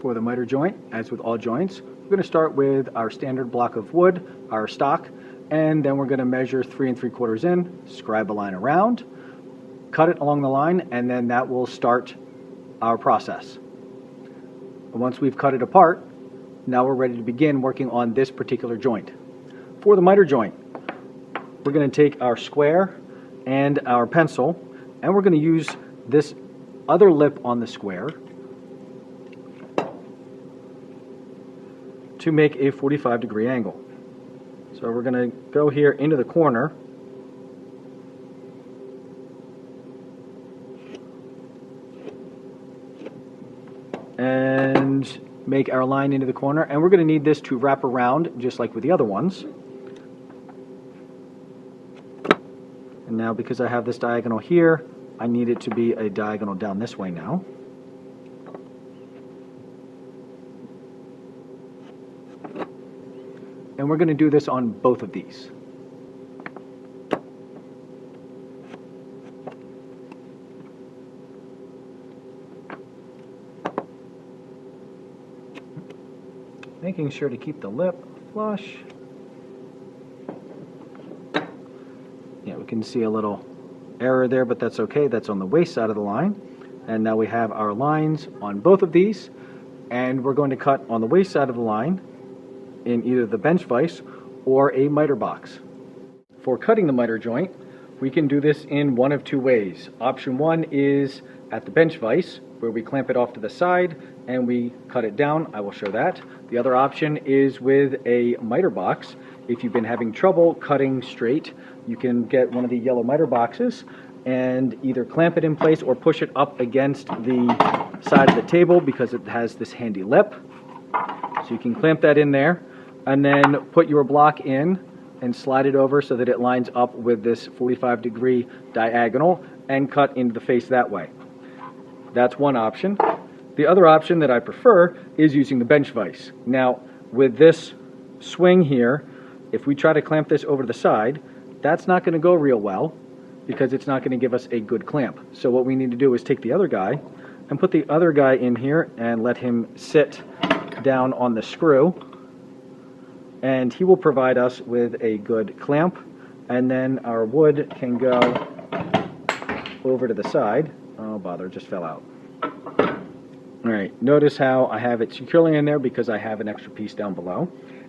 For the miter joint, as with all joints, we're going to start with our standard block of wood, our stock, and then we're going to measure 3 3/4 in, scribe a line around, cut it along the line, and then that will start our process. Once we've cut it apart, now we're ready to begin working on this particular joint. For the miter joint, we're going to take our square and our pencil, and we're going to use this other lip on the square to make a 45-degree angle. So we're going to go here into the corner and make our line into the corner, and we're going to need this to wrap around just like with the other ones. And now, because I have this diagonal here, I need it to be a diagonal down this way now. And we're going to do this on both of these. Making sure to keep the lip flush. Yeah, we can see a little error there, but that's okay. That's on the waist side of the line. And now we have our lines on both of these, and we're going to cut on the waist side of the line in either the bench vise or a miter box. For cutting the miter joint, we can do this in one of two ways. Option one is at the bench vise, where we clamp it off to the side and we cut it down. I will show that. The other option is with a miter box. If you've been having trouble cutting straight, you can get one of the yellow miter boxes and either clamp it in place or push it up against the side of the table because it has this handy lip. So you can clamp that in there and then put your block in and slide it over so that it lines up with this 45-degree diagonal and cut into the face that way. That's one option. The other option that I prefer is using the bench vise. Now, with this swing here, if we try to clamp this over to the side, that's not going to go real well because it's not going to give us a good clamp. So what we need to do is take the other guy and put the other guy in here and let him sit down on the screw, and he will provide us with a good clamp, and then our wood can go over to the side. Oh bother, it just fell out. Alright, notice how I have it securely in there because I have an extra piece down below,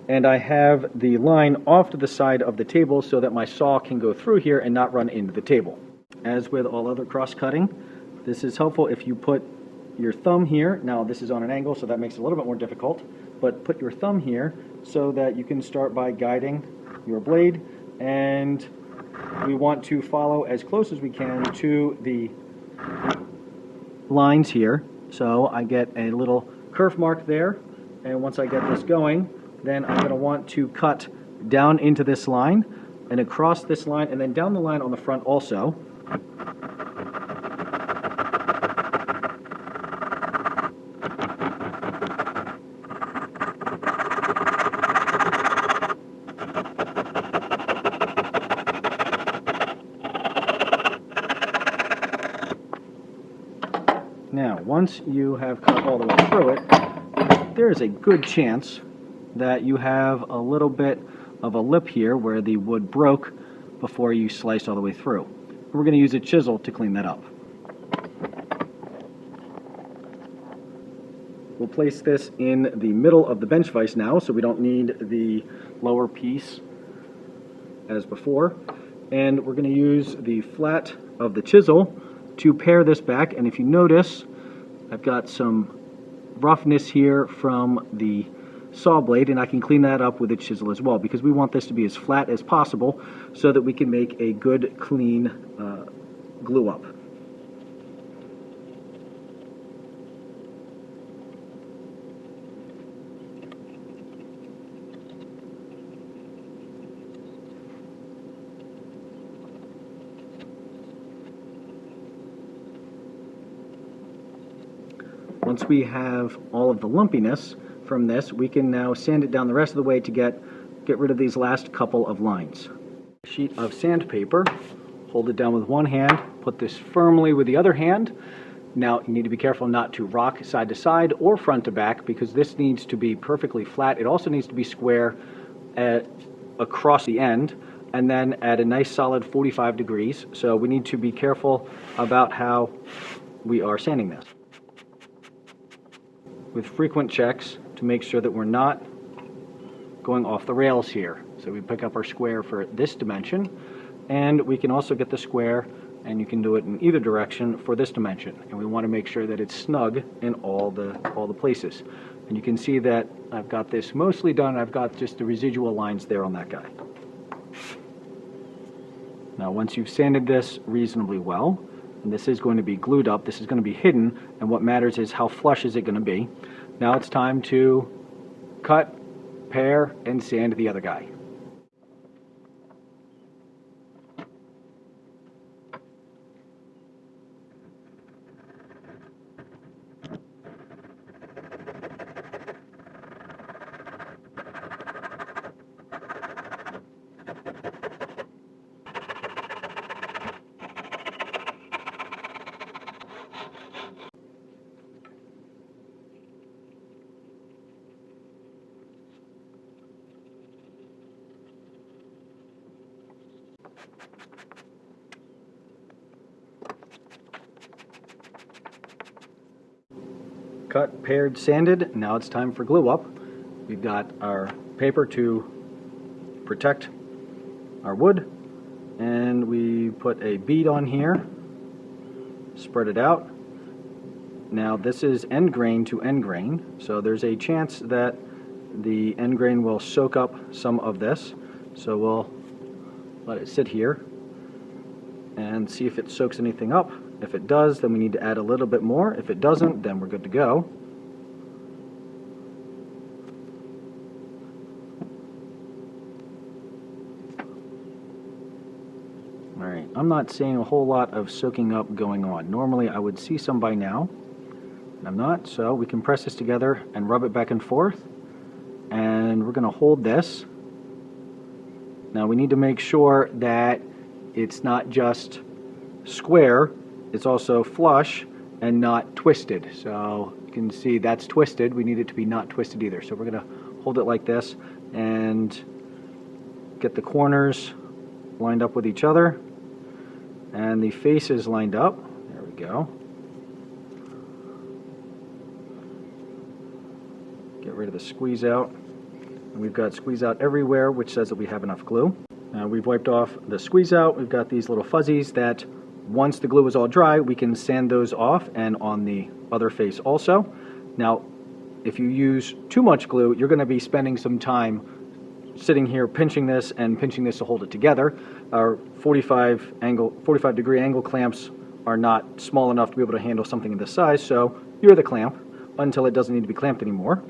and I have the line off to the side of the table so that my saw can go through here and not run into the table. As with all other cross cutting, this is helpful if you put your thumb here. Now this is on an angle, so that makes it a little bit more difficult, but put your thumb here so that you can start by guiding your blade, and we want to follow as close as we can to the lines here. So I get a little kerf mark there, and once I get this going, then I'm going to want to cut down into this line and across this line and then down the line on the front also. Now, once you have cut all the way through it, there is a good chance that you have a little bit of a lip here where the wood broke before you sliced all the way through. We're going to use a chisel to clean that up. We'll place this in the middle of the bench vise now, so we don't need the lower piece as before. And we're going to use the flat of the chisel to pare this back, and if you notice, I've got some roughness here from the saw blade, and I can clean that up with a chisel as well because we want this to be as flat as possible so that we can make a good clean glue up. Once we have all of the lumpiness from this, we can now sand it down the rest of the way to get rid of these last couple of lines. Sheet of sandpaper, hold it down with one hand, put this firmly with the other hand, Now, you need to be careful not to rock side to side or front to back, because this needs to be perfectly flat. It also needs to be square across the end, and then at a nice solid 45 degrees. So we need to be careful about how we are sanding this, with frequent checks to make sure that we're not going off the rails here. So we pick up our square for this dimension, and we can also get the square, and you can do it in either direction for this dimension. And we want to make sure that it's snug in all the places. And you can see that I've got this mostly done. I've got just the residual lines there on that guy. Now, once you've sanded this reasonably well, and this is going to be glued up, this is going to be hidden, and what matters is how flush is it going to be. Now it's time to cut, pare, and sand the other guy. Cut, pared, sanded. Now it's time for glue up. We've got our paper to protect our wood, and we put a bead on here, spread it out. Now this is end grain to end grain, so there's a chance that the end grain will soak up some of this. So we'll let it sit here and see if it soaks anything up. If it does, then we need to add a little bit more. If it doesn't, then we're good to go. Alright, I'm not seeing a whole lot of soaking up going on. Normally I would see some by now, and I'm not, so we can press this together and rub it back and forth. And we're going to hold this. Now we need to make sure that it's not just square, it's also flush and not twisted. So you can see that's twisted. We need it to be not twisted either. So we're going to hold it like this and get the corners lined up with each other and the faces lined up. There we go. Get rid of the squeeze out. And we've got squeeze out everywhere, which says that we have enough glue. We've wiped off the squeeze out. We've got these little fuzzies that once the glue is all dry, we can sand those off, and on the other face also. Now, if you use too much glue, you're going to be spending some time sitting here pinching this to hold it together. Our 45 degree angle clamps are not small enough to be able to handle something of this size, so you're the clamp until it doesn't need to be clamped anymore.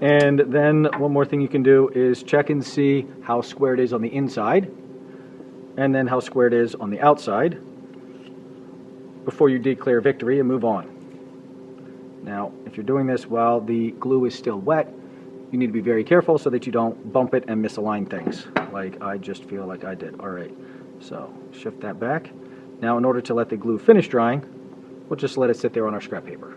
And then one more thing you can do is check and see how square it is on the inside, and then how square it is on the outside, before you declare victory and move on. Now, if you're doing this while the glue is still wet, you need to be very careful so that you don't bump it and misalign things, like I just feel like I did. All right, so shift that back. Now, in order to let the glue finish drying, we'll just let it sit there on our scrap paper.